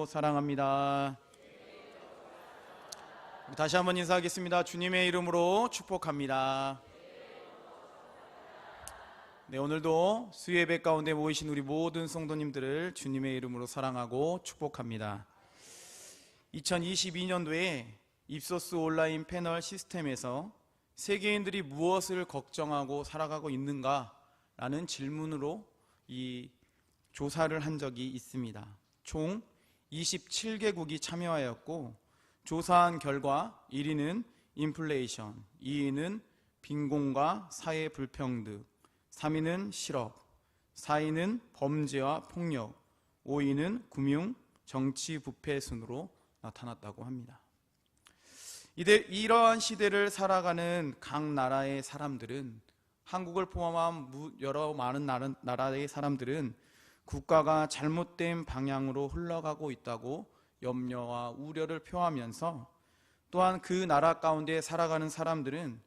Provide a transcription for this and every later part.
이름으로 사랑합니다. 다시 한번 인사하겠습니다. 주님의 이름으로 축복합니다. 네, 오늘도 수요예배 가운데 모이신 우리 모든 성도님들을 주님의 이름으로 사랑하고 축복합니다. 2022년도에 입소스 온라인 패널 시스템에서 세계인들이 무엇을 걱정하고 살아가고 있는가? 라는 질문으로 이 조사를 한 적이 있습니다. 총 27개국이 참여하였고, 조사한 결과 1위는 인플레이션, 2위는 빈곤과 사회 불평등, 3위는 실업, 4위는 범죄와 폭력, 5위는 금융, 정치 부패 순으로 나타났다고 합니다. 이러한 시대를 살아가는 각 나라의 사람들은, 한국을 포함한 여러 많은 나라의 사람들은 국가가 잘못된 방향으로 흘러가고 있다고 염려와 우려를 표하면서, 또한 그 나라 가운데 살아가는 사람들은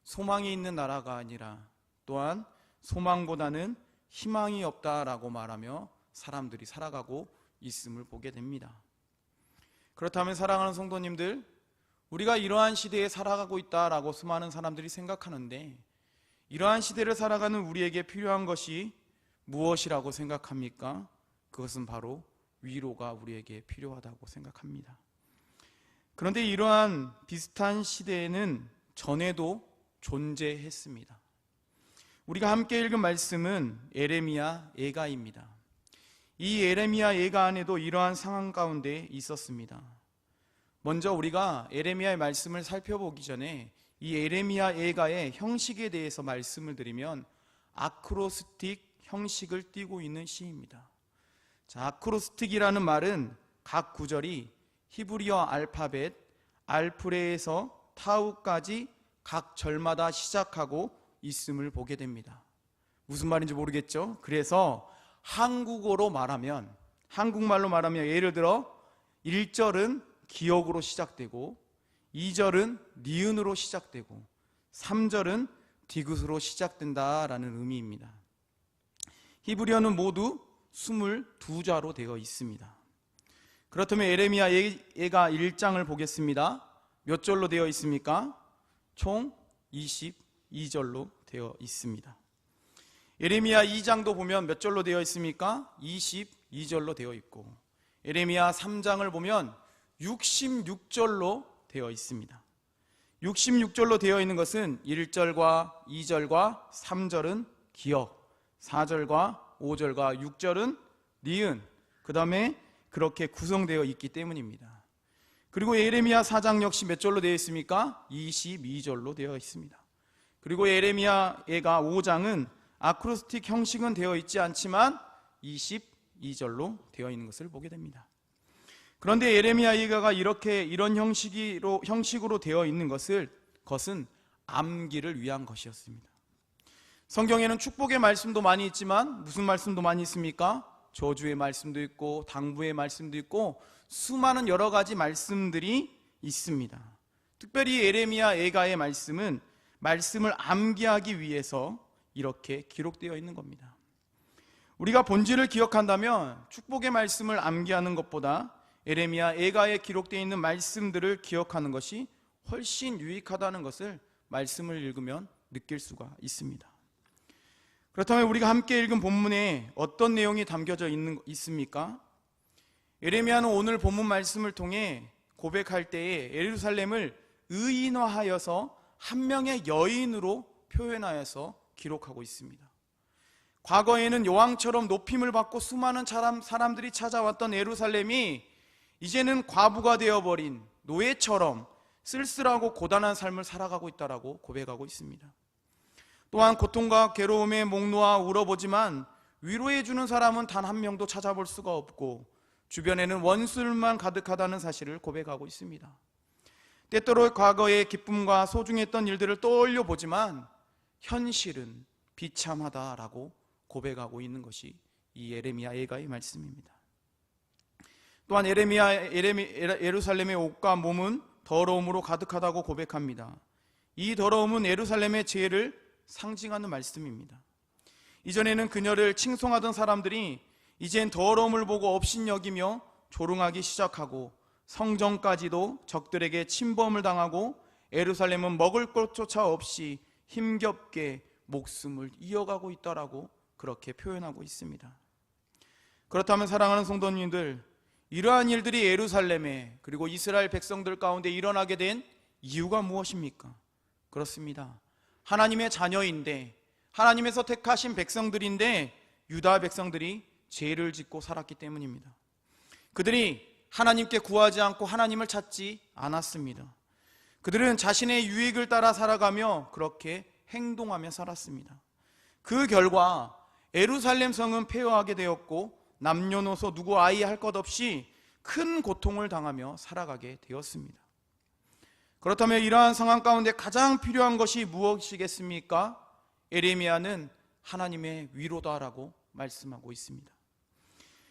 소망이 있는 나라가 아니라 또한 소망보다는 희망이 없다라고 말하며 사람들이 살아가고 있음을 보게 됩니다. 그렇다면 사랑하는 성도님들, 우리가 이러한 시대에 살아가고 있다라고 수많은 사람들이 생각하는데, 이러한 시대를 살아가는 우리에게 필요한 것이 무엇이라고 생각합니까? 그것은 바로 위로가 우리에게 필요하다고 생각합니다. 그런데 이러한 비슷한 시대에는 전에도 존재했습니다. 우리가 함께 읽은 말씀은 에레미야 예가입니다. 이 에레미야 예가 안에도 이러한 상황 가운데 있었습니다. 먼저 우리가 에레미야의 말씀을 살펴보기 전에 이 에레미야 예가의 형식에 대해서 말씀을 드리면, 아크로스틱 형식을 띠고 있는 시입니다. 자, 아크로스틱이라는 말은 각 구절이 히브리어 알파벳 알프레에서 타우까지 각 절마다 시작하고 있음을 보게 됩니다. 무슨 말인지 모르겠죠? 그래서 한국말로 말하면 예를 들어 1절은 기역으로 시작되고, 2절은 니은으로 시작되고, 3절은 디귿으로 시작된다라는 의미입니다. 히브리어는 모두 22자로 되어 있습니다. 그렇다면 에레미야 예가 1장을 보겠습니다. 몇 절로 되어 있습니까? 총 22절로 되어 있습니다. 에레미야 2장도 보면 몇 절로 되어 있습니까? 22절로 되어 있고, 에레미야 3장을 보면 66절로 되어 있습니다. 66절로 되어 있는 것은 1절과 2절과 3절은 기역, 4절과 5절과 6절은 니은, 그 다음에 그렇게 구성되어 있기 때문입니다. 그리고 에레미야 4장 역시 몇 절로 되어 있습니까? 22절로 되어 있습니다. 그리고 에레미야 예가 5장은 아크로스틱 형식은 되어 있지 않지만 22절로 되어 있는 것을 보게 됩니다. 그런데 에레미야 예가가 이런 형식으로 되어 있는 것은 암기를 위한 것이었습니다. 성경에는 축복의 말씀도 많이 있지만 무슨 말씀도 많이 있습니까? 저주의 말씀도 있고 당부의 말씀도 있고 수많은 여러 가지 말씀들이 있습니다. 특별히 에레미야 예가의 말씀을 암기하기 위해서 이렇게 기록되어 있는 겁니다. 우리가 본질을 기억한다면 축복의 말씀을 암기하는 것보다 에레미야 예가에 기록되어 있는 말씀들을 기억하는 것이 훨씬 유익하다는 것을 말씀을 읽으면 느낄 수가 있습니다. 그렇다면 우리가 함께 읽은 본문에 어떤 내용이 담겨져 있습니까? 에레미야는 오늘 본문 말씀을 통해 고백할 때에 예루살렘을 의인화하여서 한 명의 여인으로 표현하여서 기록하고 있습니다. 과거에는 여왕처럼 높임을 받고 수많은 사람들이 찾아왔던 예루살렘이 이제는 과부가 되어버린 노예처럼 쓸쓸하고 고단한 삶을 살아가고 있다라고 고백하고 있습니다. 또한 고통과 괴로움에 목 놓아 울어보지만 위로해주는 사람은 단 한 명도 찾아볼 수가 없고, 주변에는 원수들만 가득하다는 사실을 고백하고 있습니다. 때때로 과거의 기쁨과 소중했던 일들을 떠올려 보지만 현실은 비참하다라고 고백하고 있는 것이 이 예레미야 예가의 말씀입니다. 또한 예루살렘의 옷과 몸은 더러움으로 가득하다고 고백합니다. 이 더러움은 예루살렘의 죄를 상징하는 말씀입니다. 이전에는 그녀를 칭송하던 사람들이 이젠 더러움을 보고 업신여기며 조롱하기 시작하고 성전까지도 적들에게 침범을 당하고 예루살렘은 먹을 것조차 없이 힘겹게 목숨을 이어가고 있다라고 그렇게 표현하고 있습니다. 그렇다면 사랑하는 성도님들, 이러한 일들이 예루살렘에 그리고 이스라엘 백성들 가운데 일어나게 된 이유가 무엇입니까? 그렇습니다. 하나님의 자녀인데, 하나님에서 택하신 백성들인데 유다 백성들이 죄를 짓고 살았기 때문입니다. 그들이 하나님께 구하지 않고 하나님을 찾지 않았습니다. 그들은 자신의 유익을 따라 살아가며 그렇게 행동하며 살았습니다. 그 결과 예루살렘 성은 폐허하게 되었고 남녀노소 누구 아이 할 것 없이 큰 고통을 당하며 살아가게 되었습니다. 그렇다면 이러한 상황 가운데 가장 필요한 것이 무엇이겠습니까? 예레미야는 하나님의 위로다라고 말씀하고 있습니다.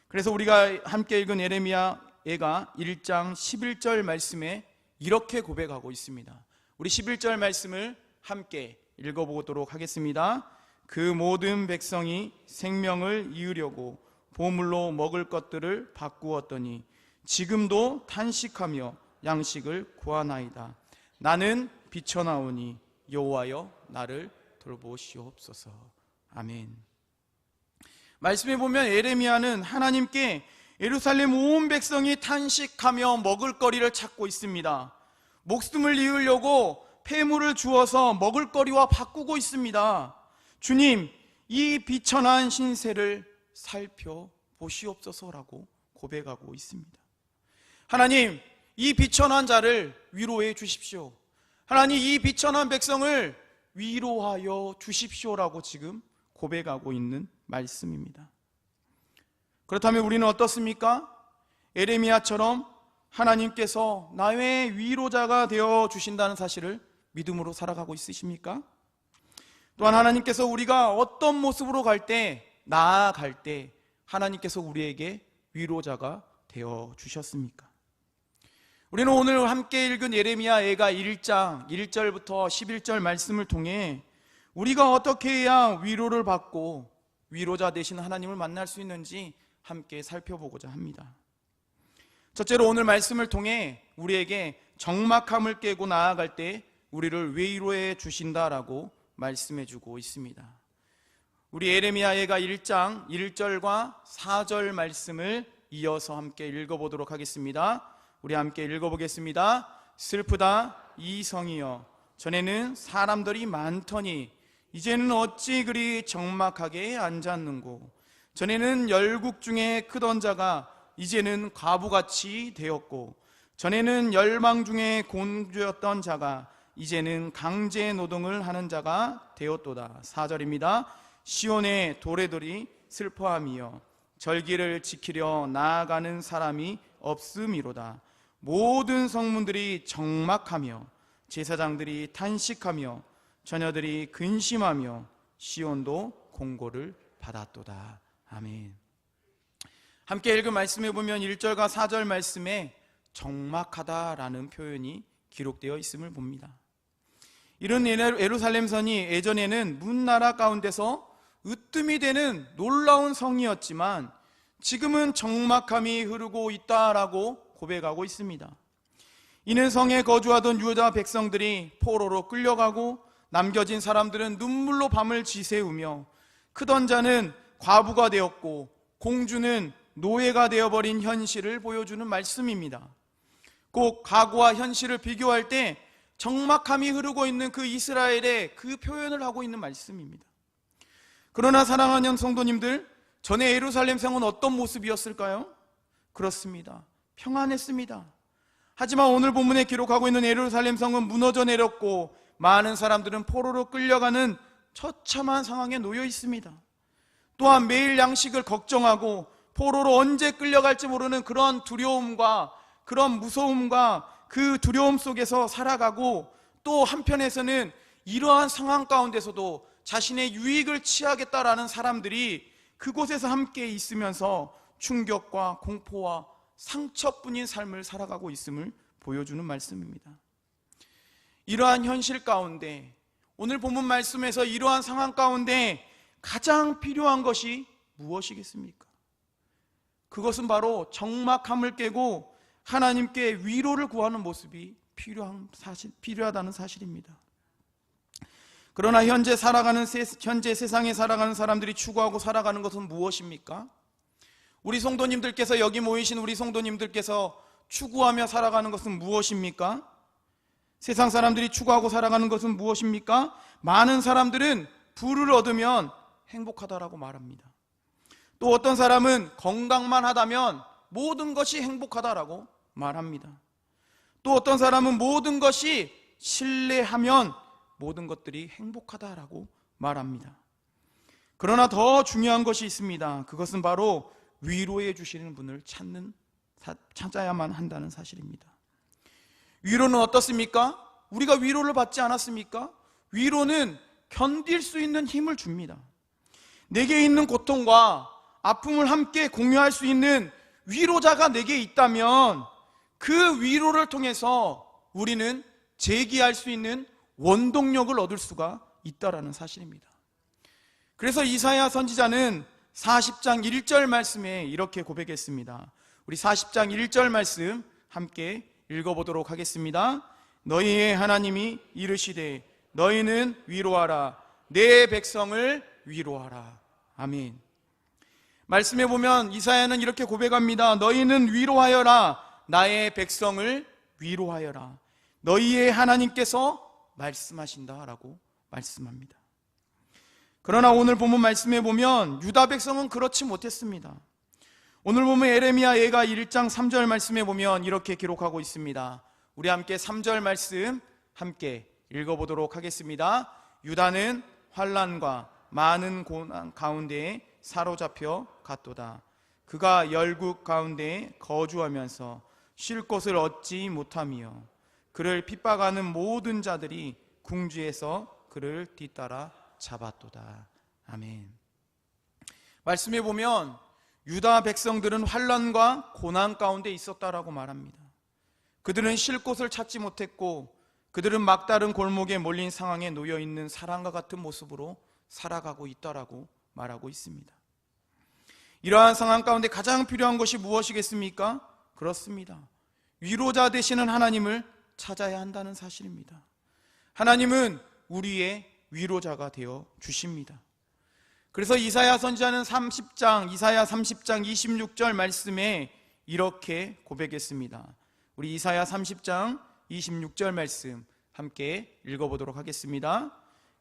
그래서 우리가 함께 읽은 예레미야 예가 1장 11절 말씀에 이렇게 고백하고 있습니다. 우리 11절 말씀을 함께 읽어보도록 하겠습니다. 그 모든 백성이 생명을 이으려고 보물로 먹을 것들을 바꾸었더니 지금도 탄식하며 양식을 구하나이다. 나는 비쳐나오니 여호와여 나를 돌보시옵소서. 아멘. 말씀해 보면 예레미야는 하나님께 예루살렘 온 백성이 탄식하며 먹을 거리를 찾고 있습니다. 목숨을 이으려고 폐물을 주어서 먹을 거리와 바꾸고 있습니다. 주님, 이 비천한 신세를 살펴보시옵소서라고 고백하고 있습니다. 하나님, 이 비천한 자를 위로해 주십시오. 하나님, 이 비천한 백성을 위로하여 주십시오라고 지금 고백하고 있는 말씀입니다. 그렇다면 우리는 어떻습니까? 예레미야처럼 하나님께서 나의 위로자가 되어 주신다는 사실을 믿음으로 살아가고 있으십니까? 또한 하나님께서 우리가 어떤 모습으로 갈 때, 나아갈 때 하나님께서 우리에게 위로자가 되어 주셨습니까? 우리는 오늘 함께 읽은 예레미야 예가 1장 1절부터 11절 말씀을 통해 우리가 어떻게 해야 위로를 받고 위로자 되신 하나님을 만날 수 있는지 함께 살펴보고자 합니다. 첫째로 오늘 말씀을 통해 우리에게 적막함을 깨고 나아갈 때 우리를 위로해 주신다라고 말씀해 주고 있습니다. 우리 예레미야 예가 1장 1절과 4절 말씀을 이어서 함께 읽어보도록 하겠습니다. 우리 함께 읽어보겠습니다. 슬프다 이 성이여, 전에는 사람들이 많더니 이제는 어찌 그리 적막하게 앉았는고. 전에는 열국 중에 크던 자가 이제는 과부같이 되었고, 전에는 열방 중에 곤주였던 자가 이제는 강제 노동을 하는 자가 되었도다. 4절입니다. 시온의 도래들이 슬퍼함이여, 절기를 지키려 나아가는 사람이 없음이로다. 모든 성문들이 적막하며 제사장들이 탄식하며 처녀들이 근심하며 시온도 공고를 받았도다. 아멘. 함께 읽은 말씀에 보면 1절과 4절 말씀에 적막하다라는 표현이 기록되어 있음을 봅니다. 이런 예루살렘 성이 예전에는 문나라 가운데서 으뜸이 되는 놀라운 성이었지만 지금은 적막함이 흐르고 있다라고 고백하고 있습니다. 이는 성에 거주하던 유다 백성들이 포로로 끌려가고 남겨진 사람들은 눈물로 밤을 지새우며 크던 자는 과부가 되었고 공주는 노예가 되어버린 현실을 보여주는 말씀입니다. 꼭 과거와 현실을 비교할 때 적막함이 흐르고 있는 그 이스라엘의 그 표현을 하고 있는 말씀입니다. 그러나 사랑하는 성도님들, 전에 예루살렘 성은 어떤 모습이었을까요? 그렇습니다. 평안했습니다. 하지만 오늘 본문에 기록하고 있는 예루살렘 성은 무너져 내렸고 많은 사람들은 포로로 끌려가는 처참한 상황에 놓여 있습니다. 또한 매일 양식을 걱정하고 포로로 언제 끌려갈지 모르는 그런 두려움과 그런 무서움과 그 두려움 속에서 살아가고, 또 한편에서는 이러한 상황 가운데서도 자신의 유익을 취하겠다라는 사람들이 그곳에서 함께 있으면서 충격과 공포와 상처뿐인 삶을 살아가고 있음을 보여주는 말씀입니다. 이러한 현실 가운데 오늘 본문 말씀에서 이러한 상황 가운데 가장 필요한 것이 무엇이겠습니까? 그것은 바로 적막함을 깨고 하나님께 위로를 구하는 모습이 필요하다는 사실입니다. 그러나 현재 세상에 살아가는 사람들이 추구하고 살아가는 것은 무엇입니까? 우리 성도님들께서, 여기 모이신 우리 성도님들께서 추구하며 살아가는 것은 무엇입니까? 세상 사람들이 추구하고 살아가는 것은 무엇입니까? 많은 사람들은 부를 얻으면 행복하다라고 말합니다. 또 어떤 사람은 건강만 하다면 모든 것이 행복하다라고 말합니다. 또 어떤 사람은 모든 것이 신뢰하면 모든 것들이 행복하다라고 말합니다. 그러나 더 중요한 것이 있습니다. 그것은 바로 위로해 주시는 분을 찾아야만 한다는 사실입니다. 위로는 어떻습니까? 우리가 위로를 받지 않았습니까? 위로는 견딜 수 있는 힘을 줍니다. 내게 있는 고통과 아픔을 함께 공유할 수 있는 위로자가 내게 있다면 그 위로를 통해서 우리는 재기할 수 있는 원동력을 얻을 수가 있다라는 사실입니다. 그래서 이사야 선지자는 40장 1절 말씀에 이렇게 고백했습니다. 우리 40장 1절 말씀 함께 읽어보도록 하겠습니다. 너희의 하나님이 이르시되 너희는 위로하라, 내 백성을 위로하라. 아멘. 말씀에 보면 이사야는 이렇게 고백합니다. 너희는 위로하여라, 나의 백성을 위로하여라. 너희의 하나님께서 말씀하신다라고 말씀합니다. 그러나 오늘 본문 말씀에 보면 유다 백성은 그렇지 못했습니다. 오늘 보면 에레미야 예가 1장 3절 말씀에 보면 이렇게 기록하고 있습니다. 우리 함께 3절 말씀 함께 읽어보도록 하겠습니다. 유다는 환난과 많은 고난 가운데에 사로잡혀 갔도다. 그가 열국 가운데에 거주하면서 쉴 곳을 얻지 못하며 그를 핍박하는 모든 자들이 궁지에서 그를 뒤따라 잡았도다. 아멘. 말씀에 보면 유다 백성들은 환난과 고난 가운데 있었다라고 말합니다. 그들은 쉴 곳을 찾지 못했고 그들은 막다른 골목에 몰린 상황에 놓여 있는 사람과 같은 모습으로 살아가고 있다라고 말하고 있습니다. 이러한 상황 가운데 가장 필요한 것이 무엇이겠습니까? 그렇습니다. 위로자 되시는 하나님을 찾아야 한다는 사실입니다. 하나님은 우리의 위로자가 되어 주십니다. 그래서 이사야 선지자는 이사야 30장 26절 말씀에 이렇게 고백했습니다. 우리 이사야 30장 26절 말씀 함께 읽어보도록 하겠습니다.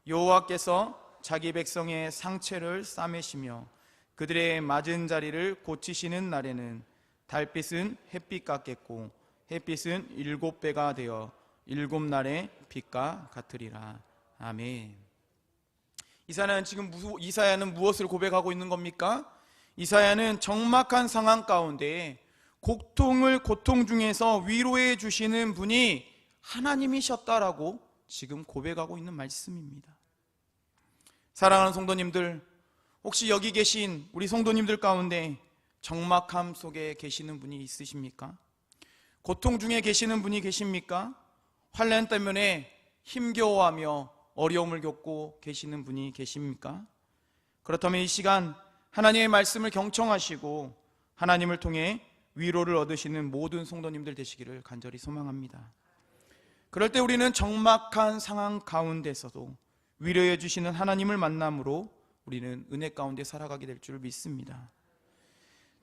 여호와께서 자기 백성의 상처를 싸매시며 그들의 맞은 자리를 고치시는 날에는 달빛은 햇빛 같겠고 햇빛은 7배가 되어 7날의 빛과 같으리라. 아멘. 이사야는 무엇을 고백하고 있는 겁니까? 이사야는 적막한 상황 가운데 고통 중에서 위로해 주시는 분이 하나님이셨다라고 지금 고백하고 있는 말씀입니다. 사랑하는 성도님들, 혹시 여기 계신 우리 성도님들 가운데 적막함 속에 계시는 분이 있으십니까? 고통 중에 계시는 분이 계십니까? 환난 때문에 힘겨워하며 어려움을 겪고 계시는 분이 계십니까? 그렇다면 이 시간 하나님의 말씀을 경청하시고 하나님을 통해 위로를 얻으시는 모든 성도님들 되시기를 간절히 소망합니다. 그럴 때 우리는 적막한 상황 가운데서도 위로해 주시는 하나님을 만남으로 우리는 은혜 가운데 살아가게 될 줄 믿습니다.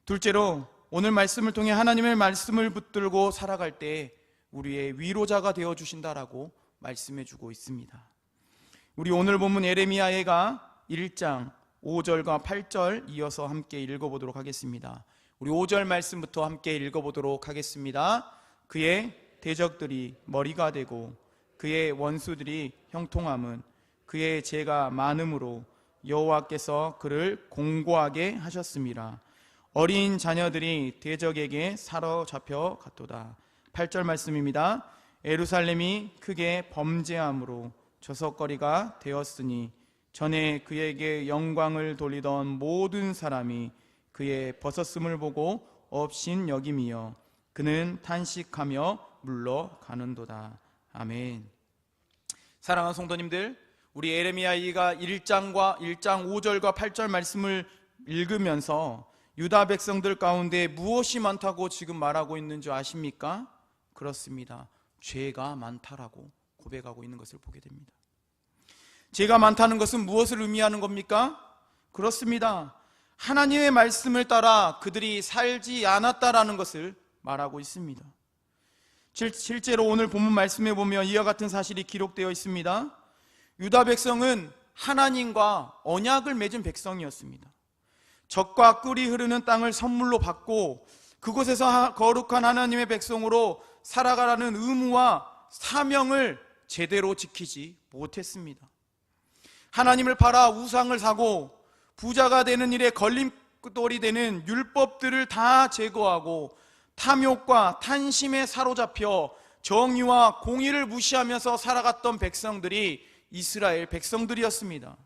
둘째로 오늘 말씀을 통해 하나님의 말씀을 붙들고 살아갈 때 우리의 위로자가 되어 주신다라고 말씀해 주고 있습니다. 우리 오늘 본문 에레미야 예가 1장 5절과 8절 이어서 함께 읽어보도록 하겠습니다. 우리 5절 말씀부터 함께 읽어보도록 하겠습니다. 그의 대적들이 머리가 되고 그의 원수들이 형통함은 그의 죄가 많음으로 여호와께서 그를 공고하게 하셨습니다. 어린 자녀들이 대적에게 사로잡혀 갔도다. 8절 말씀입니다. 예루살렘이 크게 범죄함으로 저석거리가 되었으니 전에 그에게 영광을 돌리던 모든 사람이 그의 벗었음을 보고 업신 여김이여 그는 탄식하며 물러가는도다. 아멘. 사랑하는 성도님들, 우리 에레미야가 1장 5절과 8절 말씀을 읽으면서 유다 백성들 가운데 무엇이 많다고 지금 말하고 있는 줄 아십니까? 그렇습니다. 죄가 많다라고 고백하고 있는 것을 보게 됩니다. 죄가 많다는 것은 무엇을 의미하는 겁니까? 그렇습니다. 하나님의 말씀을 따라 그들이 살지 않았다라는 것을 말하고 있습니다. 실제로 오늘 본문 말씀에 보면 이와 같은 사실이 기록되어 있습니다. 유다 백성은 하나님과 언약을 맺은 백성이었습니다. 젖과 꿀이 흐르는 땅을 선물로 받고 그곳에서 거룩한 하나님의 백성으로 살아가라는 의무와 사명을 제대로 지키지 못했습니다. 하나님을 팔아 우상을 사고 부자가 되는 일에 걸림돌이 되는 율법들을 다 제거하고 탐욕과 탄심에 사로잡혀 정의와 공의를 무시하면서 살아갔던 백성들이 이스라엘 백성들이었습니다.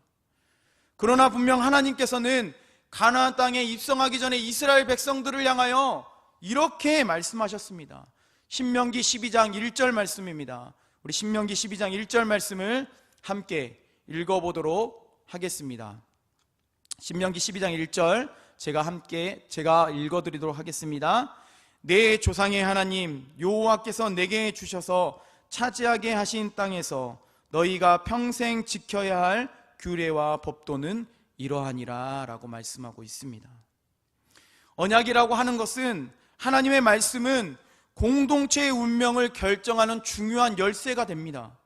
그러나 분명 하나님께서는 가나안 땅에 입성하기 전에 이스라엘 백성들을 향하여 이렇게 말씀하셨습니다. 신명기 12장 1절 말씀입니다. 우리 신명기 12장 1절 말씀을 함께 읽어보도록 하겠습니다. 신명기 12장 1절 제가 읽어드리도록 하겠습니다. 내 조상의 하나님 여호와께서 내게 주셔서 차지하게 하신 땅에서 너희가 평생 지켜야 할 규례와 법도는 이러하니라 라고 말씀하고 있습니다. 언약이라고 하는 것은, 하나님의 말씀은 공동체의 운명을 결정하는 중요한 열쇠가 됩니다.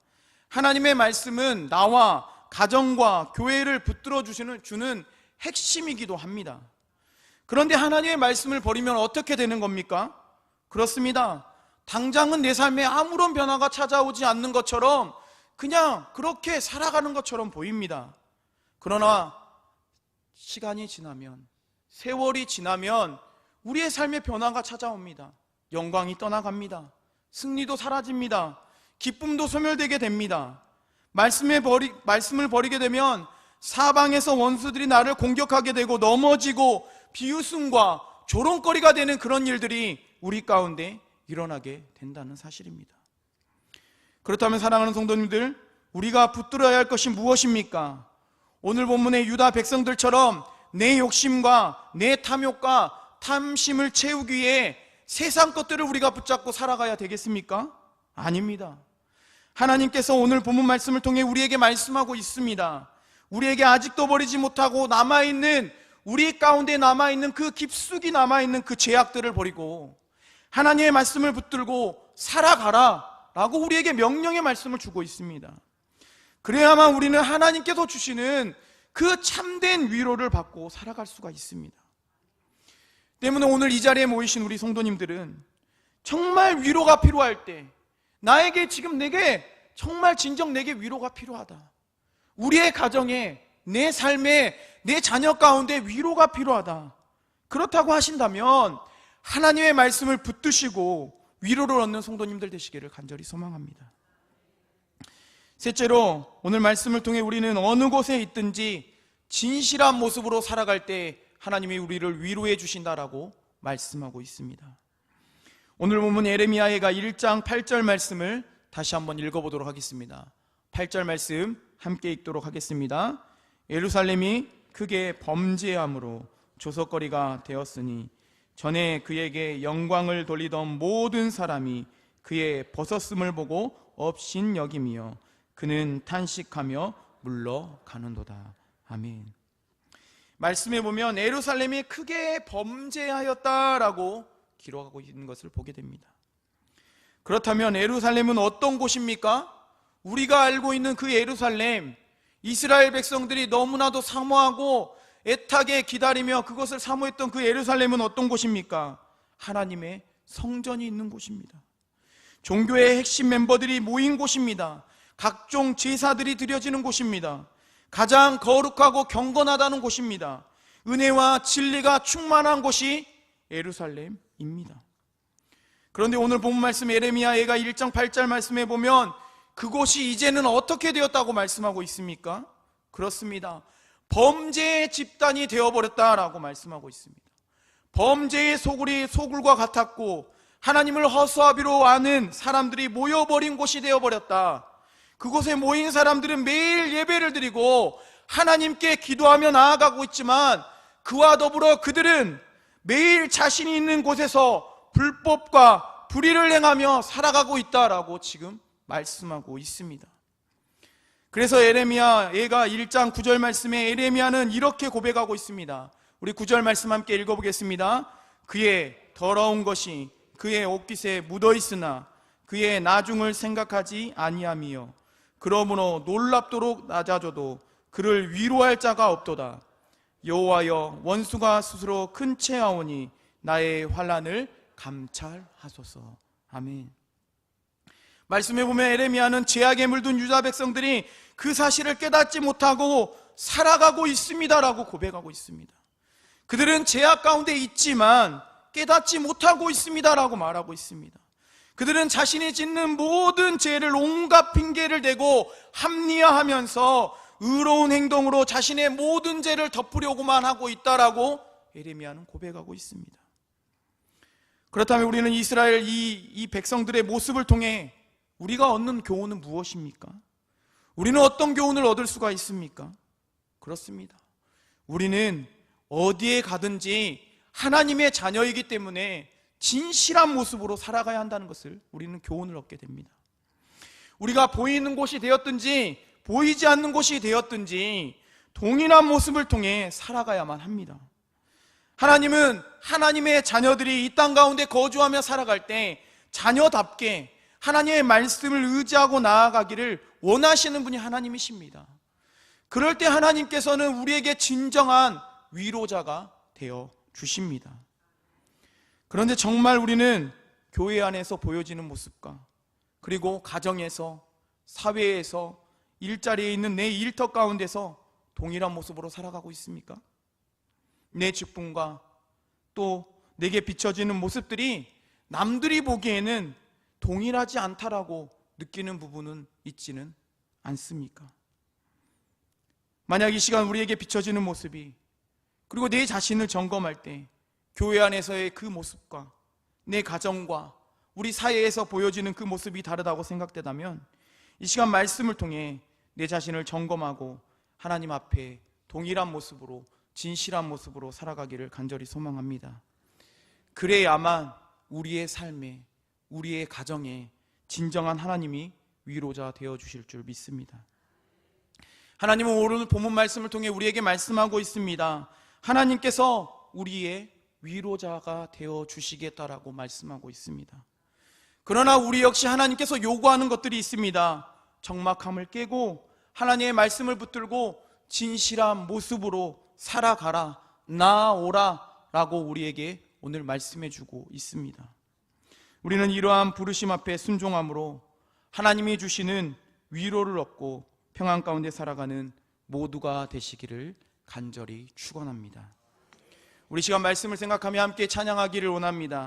하나님의 말씀은 나와 가정과 교회를 붙들어 주는 핵심이기도 합니다. 그런데 하나님의 말씀을 버리면 어떻게 되는 겁니까? 그렇습니다. 당장은 내 삶에 아무런 변화가 찾아오지 않는 것처럼 그냥 그렇게 살아가는 것처럼 보입니다. 그러나 시간이 지나면, 세월이 지나면 우리의 삶에 변화가 찾아옵니다. 영광이 떠나갑니다. 승리도 사라집니다. 기쁨도 소멸되게 됩니다. 말씀을 버리게 되면 사방에서 원수들이 나를 공격하게 되고 넘어지고 비웃음과 조롱거리가 되는 그런 일들이 우리 가운데 일어나게 된다는 사실입니다. 그렇다면 사랑하는 성도님들, 우리가 붙들어야 할 것이 무엇입니까? 오늘 본문의 유다 백성들처럼 내 욕심과 내 탐욕과 탐심을 채우기 위해 세상 것들을 우리가 붙잡고 살아가야 되겠습니까? 아닙니다. 하나님께서 오늘 본문 말씀을 통해 우리에게 말씀하고 있습니다. 우리에게 아직도 버리지 못하고 우리 가운데 남아있는 그 깊숙이 남아있는 그 죄악들을 버리고 하나님의 말씀을 붙들고 살아가라 라고 우리에게 명령의 말씀을 주고 있습니다. 그래야만 우리는 하나님께서 주시는 그 참된 위로를 받고 살아갈 수가 있습니다. 때문에 오늘 이 자리에 모이신 우리 성도님들은 정말 위로가 필요할 때, 내게 정말 진정 내게 위로가 필요하다, 우리의 가정에, 내 삶에, 내 자녀 가운데 위로가 필요하다, 그렇다고 하신다면 하나님의 말씀을 붙드시고 위로를 얻는 성도님들 되시기를 간절히 소망합니다. 셋째로, 오늘 말씀을 통해 우리는 어느 곳에 있든지 진실한 모습으로 살아갈 때 하나님이 우리를 위로해 주신다라고 말씀하고 있습니다. 오늘 본문 예레미야가 1장 8절 말씀을 다시 한번 읽어보도록 하겠습니다. 8절 말씀 함께 읽도록 하겠습니다. 예루살렘이 크게 범죄함으로 조석거리가 되었으니 전에 그에게 영광을 돌리던 모든 사람이 그의 벗었음을 보고 업신여김이여 그는 탄식하며 물러가는도다. 아멘. 말씀에 보면 예루살렘이 크게 범죄하였다라고 기록하고 있는 것을 보게 됩니다. 그렇다면 예루살렘은 어떤 곳입니까? 우리가 알고 있는 그 예루살렘, 이스라엘 백성들이 너무나도 사모하고 애타게 기다리며 그것을 사모했던 그 예루살렘은 어떤 곳입니까? 하나님의 성전이 있는 곳입니다. 종교의 핵심 멤버들이 모인 곳입니다. 각종 제사들이 드려지는 곳입니다. 가장 거룩하고 경건하다는 곳입니다. 은혜와 진리가 충만한 곳이 예루살렘입니다. 그런데 오늘 본문 말씀 예레미야가 1장 8절 말씀에 보면 그곳이 이제는 어떻게 되었다고 말씀하고 있습니까? 그렇습니다. 범죄의 집단이 되어버렸다라고 말씀하고 있습니다. 범죄의 소굴과 같았고 하나님을 허수아비로 아는 사람들이 모여버린 곳이 되어버렸다. 그곳에 모인 사람들은 매일 예배를 드리고 하나님께 기도하며 나아가고 있지만 그와 더불어 그들은 매일 자신이 있는 곳에서 불법과 불의를 행하며 살아가고 있다라고 지금 말씀하고 있습니다. 그래서 예레미야 예가 1장 9절 말씀에 예레미야는 이렇게 고백하고 있습니다. 우리 9절 말씀 함께 읽어보겠습니다. 그의 더러운 것이 그의 옷깃에 묻어 있으나 그의 나중을 생각하지 아니함이요 그러므로 놀랍도록 낮아져도 그를 위로할 자가 없도다. 여호와여 원수가 스스로 큰 채하오니 나의 환난을 감찰하소서. 아멘. 말씀해 보면 예레미야는 죄악에 물든 유다 백성들이 그 사실을 깨닫지 못하고 살아가고 있습니다라고 고백하고 있습니다. 그들은 죄악 가운데 있지만 깨닫지 못하고 있습니다라고 말하고 있습니다. 그들은 자신이 짓는 모든 죄를 온갖 핑계를 대고 합리화하면서 의로운 행동으로 자신의 모든 죄를 덮으려고만 하고 있다라고 예레미야는 고백하고 있습니다. 그렇다면 우리는 이스라엘 이 백성들의 모습을 통해 우리가 얻는 교훈은 무엇입니까? 우리는 어떤 교훈을 얻을 수가 있습니까? 그렇습니다. 우리는 어디에 가든지 하나님의 자녀이기 때문에 진실한 모습으로 살아가야 한다는 것을 우리는 교훈을 얻게 됩니다. 우리가 보이는 곳이 되었든지 보이지 않는 곳이 되었든지 동일한 모습을 통해 살아가야만 합니다. 하나님은 하나님의 자녀들이 이 땅 가운데 거주하며 살아갈 때 자녀답게 하나님의 말씀을 의지하고 나아가기를 원하시는 분이 하나님이십니다. 그럴 때 하나님께서는 우리에게 진정한 위로자가 되어 주십니다. 그런데 정말 우리는 교회 안에서 보여지는 모습과 그리고 가정에서, 사회에서, 일자리에 있는 내 일터 가운데서 동일한 모습으로 살아가고 있습니까? 내 직분과 또 내게 비춰지는 모습들이 남들이 보기에는 동일하지 않다라고 느끼는 부분은 있지는 않습니까? 만약 이 시간 우리에게 비춰지는 모습이 그리고 내 자신을 점검할 때 교회 안에서의 그 모습과 내 가정과 우리 사회에서 보여지는 그 모습이 다르다고 생각되다면 이 시간 말씀을 통해 내 자신을 점검하고 하나님 앞에 동일한 모습으로 진실한 모습으로 살아가기를 간절히 소망합니다. 그래야만 우리의 삶에 우리의 가정에 진정한 하나님이 위로자 되어주실 줄 믿습니다. 하나님은 오늘 본문 말씀을 통해 우리에게 말씀하고 있습니다. 하나님께서 우리의 위로자가 되어주시겠다라고 말씀하고 있습니다. 그러나 우리 역시 하나님께서 요구하는 것들이 있습니다. 적막함을 깨고 하나님의 말씀을 붙들고 진실한 모습으로 살아가라, 나아오라 라고 우리에게 오늘 말씀해주고 있습니다. 우리는 이러한 부르심 앞에 순종함으로 하나님이 주시는 위로를 얻고 평안 가운데 살아가는 모두가 되시기를 간절히 축원합니다. 우리 시간 말씀을 생각하며 함께 찬양하기를 원합니다.